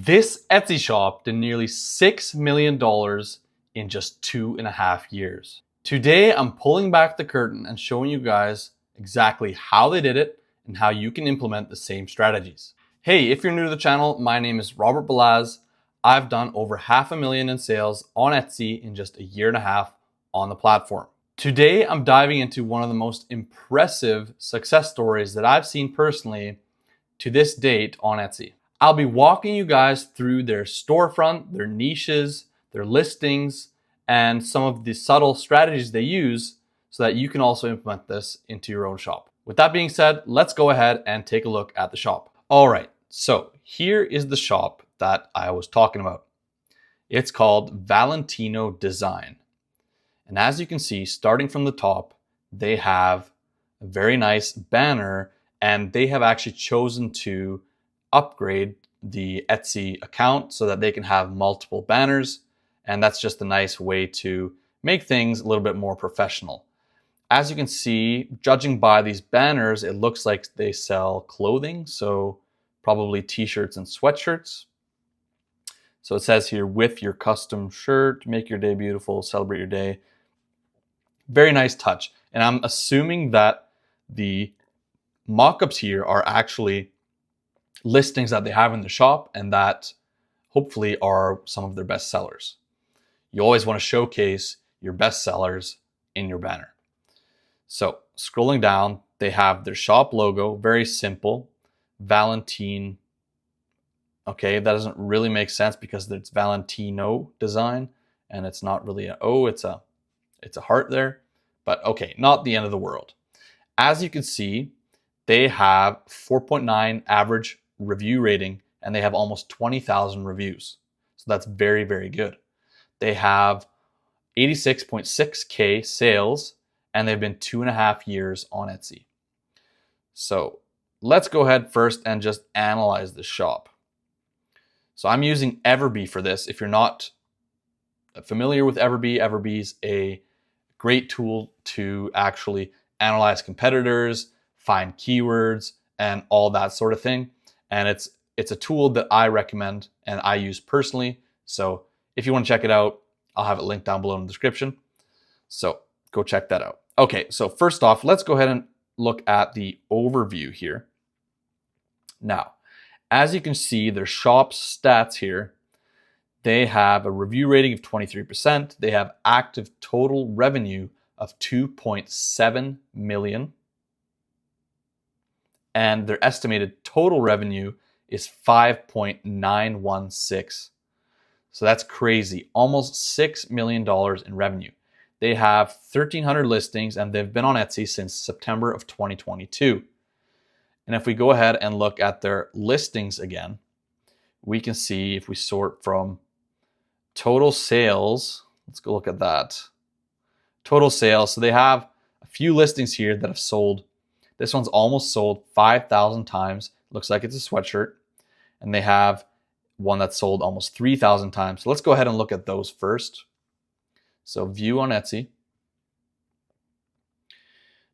This Etsy shop did nearly $6 million in just 2.5 years. Today, I'm pulling back the curtain and showing you guys exactly how they did it and how you can implement the same strategies. Hey, if you're new to the channel, my name is Robert Balaz. I've done over $500,000 in sales on Etsy in just 1.5 years on the platform. Today, I'm diving into one of the most impressive success stories that I've seen personally to this date on Etsy. I'll be walking you guys through their storefront, their niches, their listings, and some of the subtle strategies they use so that you can also implement this into your own shop. With that being said, let's go ahead and take a look at the shop. All right, so here is the shop that I was talking about. It's called Valentino Design. And as you can see, starting from the top, they have a very nice banner, and they have actually chosen to upgrade the Etsy account so that they can have multiple banners. And that's just a nice way to make things a little bit more professional. As you can see, judging by these banners, it looks like they sell clothing. So probably t-shirts and sweatshirts. So it says here, with your custom shirt, make your day beautiful, celebrate your day. Very nice touch. And I'm assuming that the mock-ups here are actually listings that they have in the shop and that hopefully are some of their best sellers. You always want to showcase your best sellers in your banner. So scrolling down, they have their shop logo, very simple, Valentine. Okay, that doesn't really make sense because it's Valentino Design and it's not really an O, it's a heart there. But okay, not the end of the world. As you can see, they have 4.9 average review rating and they have almost 20,000 reviews. So that's very, very good. They have 86.6K sales and they've been 2.5 years on Etsy. So let's go ahead first and just analyze the shop. So I'm using Everbee for this. If you're not familiar with Everbee, Everbee is a great tool to actually analyze competitors, find keywords, and all that sort of thing. And it's a tool that I recommend and I use personally. So if you want to check it out, I'll have it linked down below in the description. So go check that out. Okay, so first off, let's go ahead and look at the overview here. Now, as you can see, their shop stats here, they have a review rating of 23%. They have active total revenue of 2.7 million. And their estimated total revenue is 5.916. So that's crazy, almost $6 million in revenue. They have 1,300 listings and they've been on Etsy since September of 2022. And if we go ahead and look at their listings again, we can see if we sort from total sales, let's go look at that. Total sales, so they have a few listings here that have sold. This one's almost sold 5,000 times. Looks like it's a sweatshirt. And they have one that's sold almost 3,000 times. So let's go ahead and look at those first. So view on Etsy.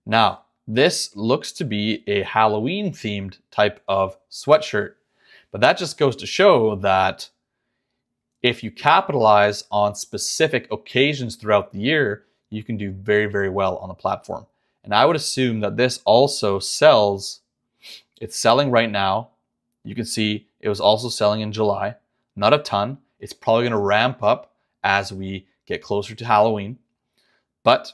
Now, this looks to be a Halloween themed type of sweatshirt. But that just goes to show that if you capitalize on specific occasions throughout the year, you can do very, very well on the platform. And I would assume that this also sells, it's selling right now. You can see it was also selling in July, not a ton. It's probably going to ramp up as we get closer to Halloween, but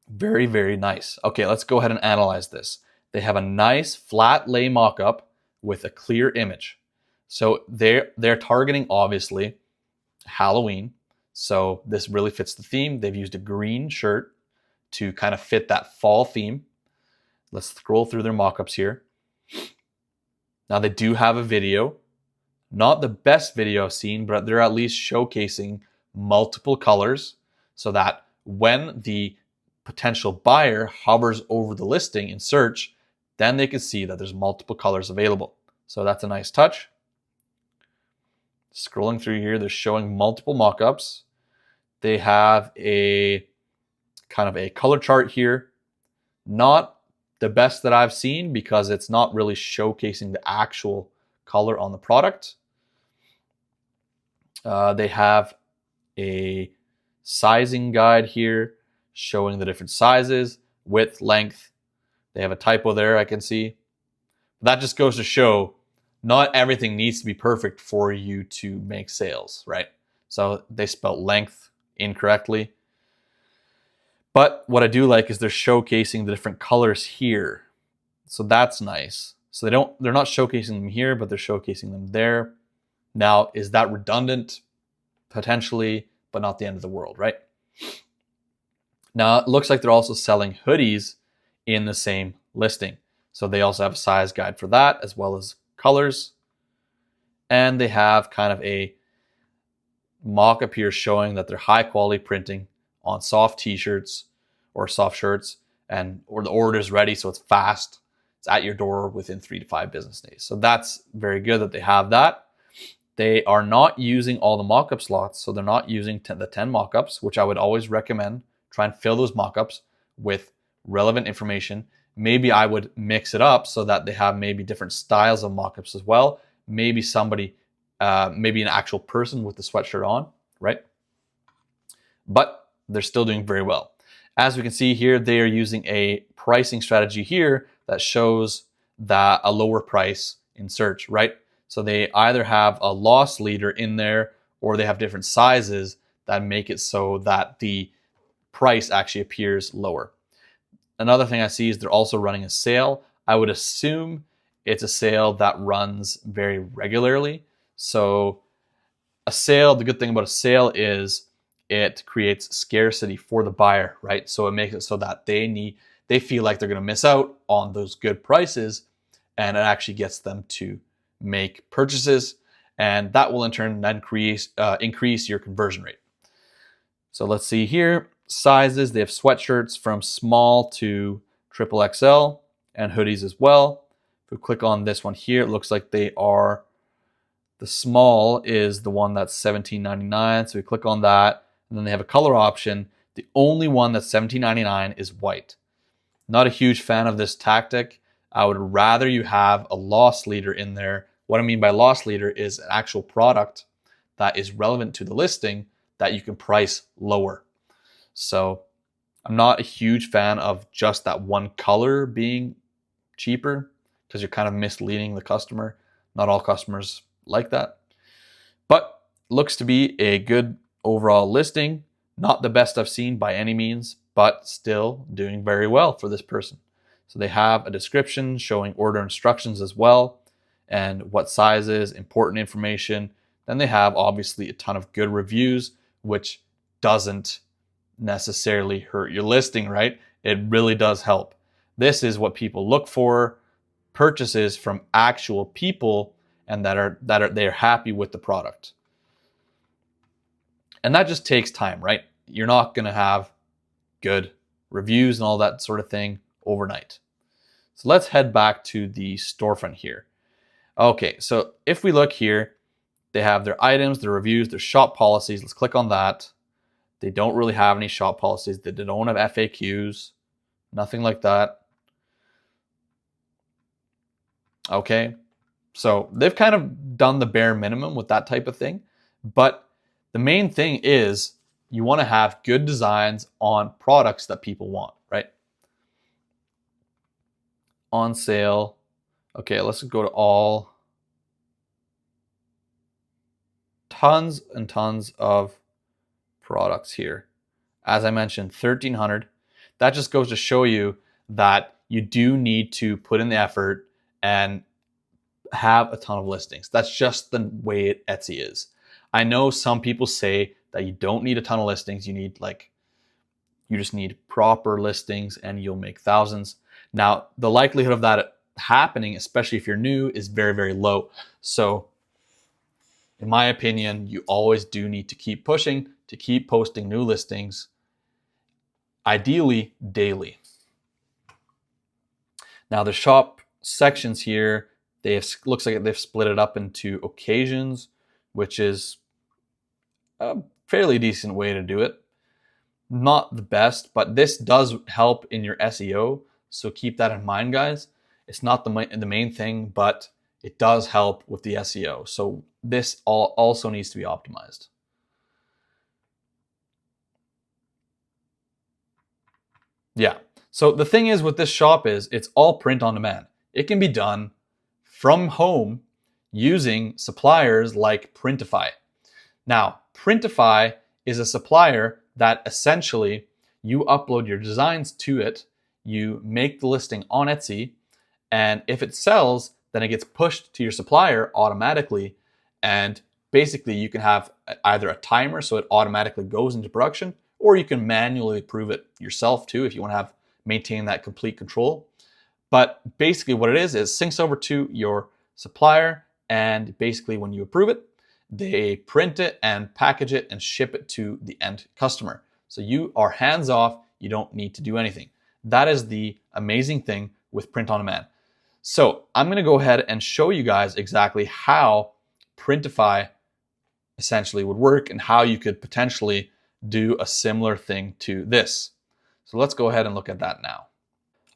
very, very nice. Okay, let's go ahead and analyze this. They have a nice flat lay mock-up with a clear image. So they're targeting, obviously, Halloween. So this really fits the theme. They've used a green shirt to kind of fit that fall theme. Let's scroll through their mock-ups here. Now they do have a video. Not the best video I've seen, but they're at least showcasing multiple colors so that when the potential buyer hovers over the listing in search, then they can see that there's multiple colors available. So that's a nice touch. Scrolling through here, they're showing multiple mock-ups. They have a kind of a color chart here. Not the best that I've seen because it's not really showcasing the actual color on the product. They have a sizing guide here showing the different sizes, width, length. They have a typo there, I can see. That just goes to show not everything needs to be perfect for you to make sales, right? So they spelled length incorrectly. But what I do like is they're showcasing the different colors here. So that's nice. So they're not showcasing them here, but they're showcasing them there. Now, is that redundant? Potentially, but not the end of the world, right? Now, it looks like they're also selling hoodies in the same listing. So they also have a size guide for that, as well as colors. And they have kind of a mock-up here showing that they're high quality printing on soft t-shirts or soft shirts, or the order is ready, so it's fast. It's at your door within 3 to 5 business days. So that's very good that they have that. They are not using all the mock-up slots, so they're not using the 10 mock-ups, which I would always recommend. Try and fill those mock-ups with relevant information. Maybe I would mix it up so that they have maybe different styles of mock-ups as well. Maybe somebody, maybe an actual person with the sweatshirt on, right? But they're still doing very well. As we can see here, they are using a pricing strategy here that shows that a lower price in search, right? So they either have a loss leader in there or they have different sizes that make it so that the price actually appears lower. Another thing I see is they're also running a sale. I would assume it's a sale that runs very regularly. So a sale, the good thing about a sale is it creates scarcity for the buyer, right? So it makes it so that they feel like they're going to miss out on those good prices, and it actually gets them to make purchases, and that will in turn then increase your conversion rate. So let's see here, sizes. They have sweatshirts from small to triple XL and hoodies as well. If we click on this one here, it looks like the small is the one that's $17.99. So we click on that, and then they have a color option. The only one that's $17.99 is white. Not a huge fan of this tactic. I would rather you have a loss leader in there. What I mean by loss leader is an actual product that is relevant to the listing that you can price lower. So I'm not a huge fan of just that one color being cheaper because you're kind of misleading the customer. Not all customers like that. But looks to be a good overall listing. Not the best I've seen by any means, but still doing very well for this person. So they have a description showing order instructions as well and what sizes, important information. Then they have obviously a ton of good reviews, which doesn't necessarily hurt your listing, right? It really does help. This is what people look for, purchases from actual people and they're happy with the product. And that just takes time, right? You're not going to have good reviews and all that sort of thing overnight. So let's head back to the storefront here. Okay, so if we look here, they have their items, their reviews, their shop policies. Let's click on that. They don't really have any shop policies. They don't have FAQs, nothing like that. Okay, so they've kind of done the bare minimum with that type of thing. But the main thing is you want to have good designs on products that people want, right? On sale. Okay, let's go to all. Tons and tons of products here. As I mentioned, 1,300. That just goes to show you that you do need to put in the effort and have a ton of listings. That's just the way Etsy is. I know some people say that you don't need a ton of listings. You just need proper listings and you'll make thousands. Now, the likelihood of that happening, especially if you're new, is very, very low. So in my opinion, you always do need to keep pushing, to keep posting new listings, ideally daily. Now the shop sections here, looks like they've split it up into occasions, which is a fairly decent way to do it. Not the best, but this does help in your SEO. So keep that in mind, guys. It's not the main thing, but it does help with the SEO. So this also needs to be optimized. Yeah. So the thing is with this shop is it's all print on demand. It can be done from home using suppliers like Printify. Now, Printify is a supplier that essentially you upload your designs to it, you make the listing on Etsy, and if it sells, then it gets pushed to your supplier automatically. And basically, you can have either a timer so it automatically goes into production, or you can manually approve it yourself too if you want to have maintain that complete control. But basically, what it is syncs over to your supplier, and basically, when you approve it, they print it and package it and ship it to the end customer. So you are hands off. You don't need to do anything. That is the amazing thing with print on demand. So I'm going to go ahead and show you guys exactly how Printify essentially would work and how you could potentially do a similar thing to this. So let's go ahead and look at that now.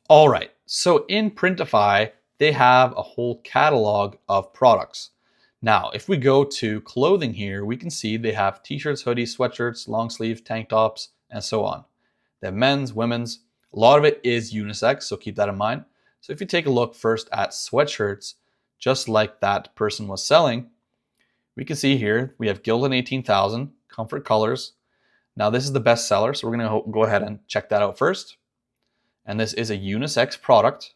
All right, so in Printify, they have a whole catalog of products. Now, if we go to clothing here, we can see they have t-shirts, hoodies, sweatshirts, long sleeve, tank tops, and so on. They have men's, women's. A lot of it is unisex, so keep that in mind. So if you take a look first at sweatshirts, just like that person was selling, we can see here we have Gildan 18,000, Comfort Colors. Now this is the best seller, so we're going to go ahead and check that out first. And this is a unisex product.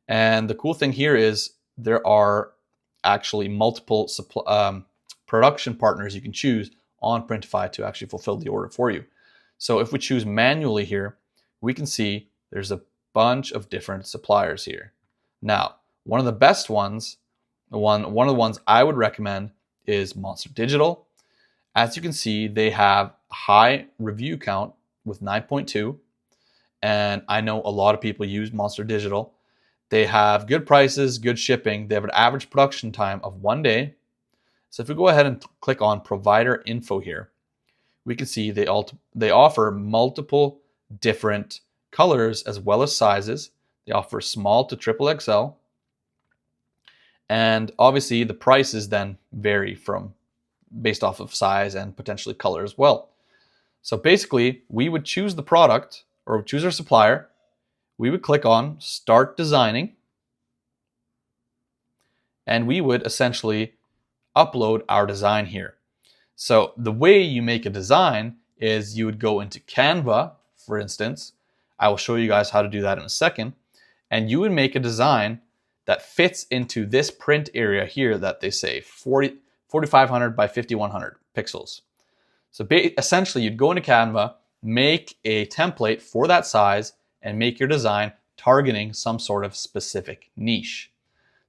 And the cool thing here is there are actually multiple production partners you can choose on Printify to actually fulfill the order for you. So if we choose manually here, we can see there's a bunch of different suppliers here. Now, one of the best ones, one of the ones I would recommend is Monster Digital. As you can see, they have a high review count with 9.2. And I know a lot of people use Monster Digital. They have good prices, good shipping. They have an average production time of 1 day. So if we go ahead and click on provider info here, we can see they offer multiple different colors as well as sizes. They offer small to triple XL. And obviously the prices then vary from based off of size and potentially color as well. So basically we would choose the product or choose our supplier. We would click on start designing. And we would essentially upload our design here. So the way you make a design is you would go into Canva, for instance. I will show you guys how to do that in a second. And you would make a design that fits into this print area here that they say 4,500 by 5,100 pixels. So essentially you'd go into Canva, make a template for that size, and make your design targeting some sort of specific niche.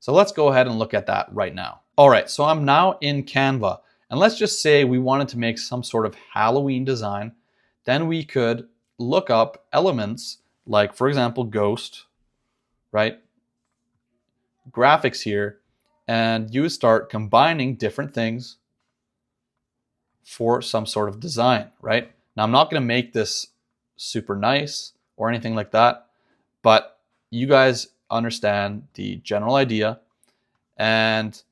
So let's go ahead and look at that right now. All right, so I'm now in Canva, and let's just say we wanted to make some sort of Halloween design. Then we could look up elements like, for example, ghost, right? Graphics here, and you would start combining different things for some sort of design, right? Now, I'm not going to make this super nice or anything like that, but you guys understand the general idea. And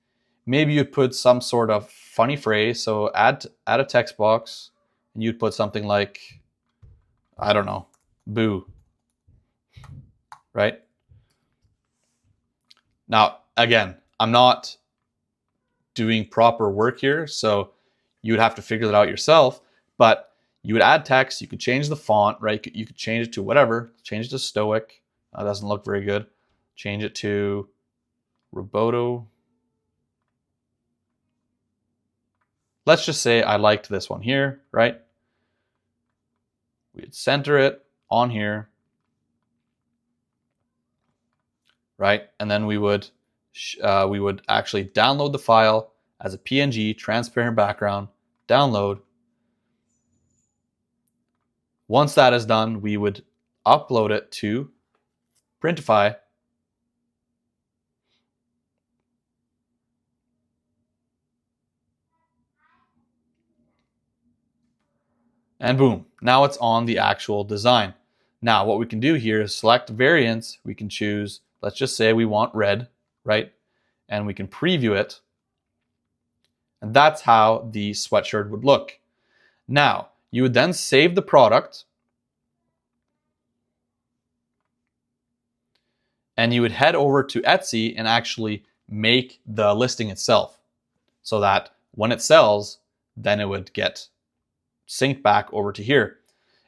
maybe you'd put some sort of funny phrase. So add a text box, and you'd put something like, I don't know, boo, right? Now, again, I'm not doing proper work here, so you would have to figure that out yourself, but you would add text, you could change the font, right? You could change it to whatever, change it to Stoic. That doesn't look very good. Change it to Roboto. Let's just say I liked this one here, right? We'd center it on here, right? And then we would actually download the file as a PNG, transparent background, download. Once that is done, we would upload it to Printify. And boom, now it's on the actual design. Now what we can do here is select variants. We can choose, let's just say we want red, right? and we can preview it. And that's how the sweatshirt would look. Now, you would then save the product, and you would head over to Etsy and actually make the listing itself, so that when it sells, then it would get synced back over to here.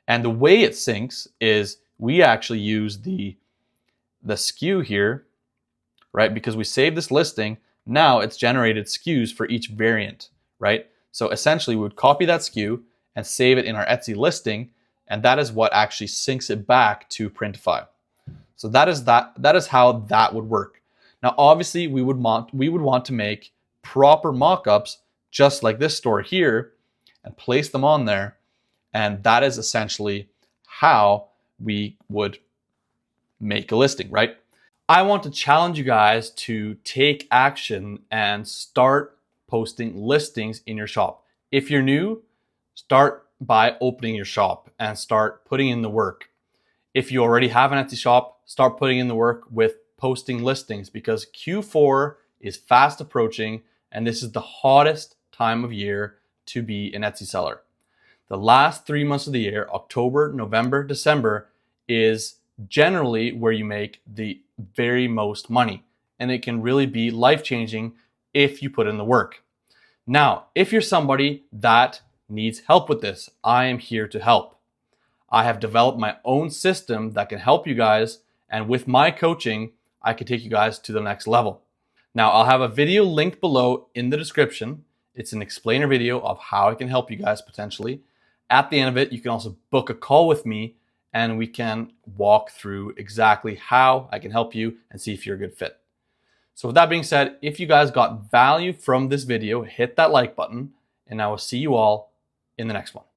And the way it syncs is we actually use the SKU here, right? Because we saved this listing, now it's generated SKUs for each variant, right? So essentially we would copy that SKU and save it in our Etsy listing, and that is what actually syncs it back to Printify. So that is how that would work. Now obviously we would want to make proper mock-ups just like this store here and place them on there, and that is essentially how we would make a listing, right? I want to challenge you guys to take action and start posting listings in your shop. If you're new, start by opening your shop and start putting in the work. If you already have an Etsy shop, start putting in the work with posting listings, because Q4 is fast approaching and this is the hottest time of year to be an Etsy seller. The last 3 months of the year, October, November, December, is generally where you make the very most money, and it can really be life-changing if you put in the work. Now, if you're somebody that needs help with this, I am here to help. I have developed my own system that can help you guys, and with my coaching, I can take you guys to the next level. Now, I'll have a video linked below in the description. It's an explainer video of how I can help you guys potentially. At the end of it, you can also book a call with me and we can walk through exactly how I can help you and see if you're a good fit. So with that being said, if you guys got value from this video, hit that like button, and I will see you all in the next one.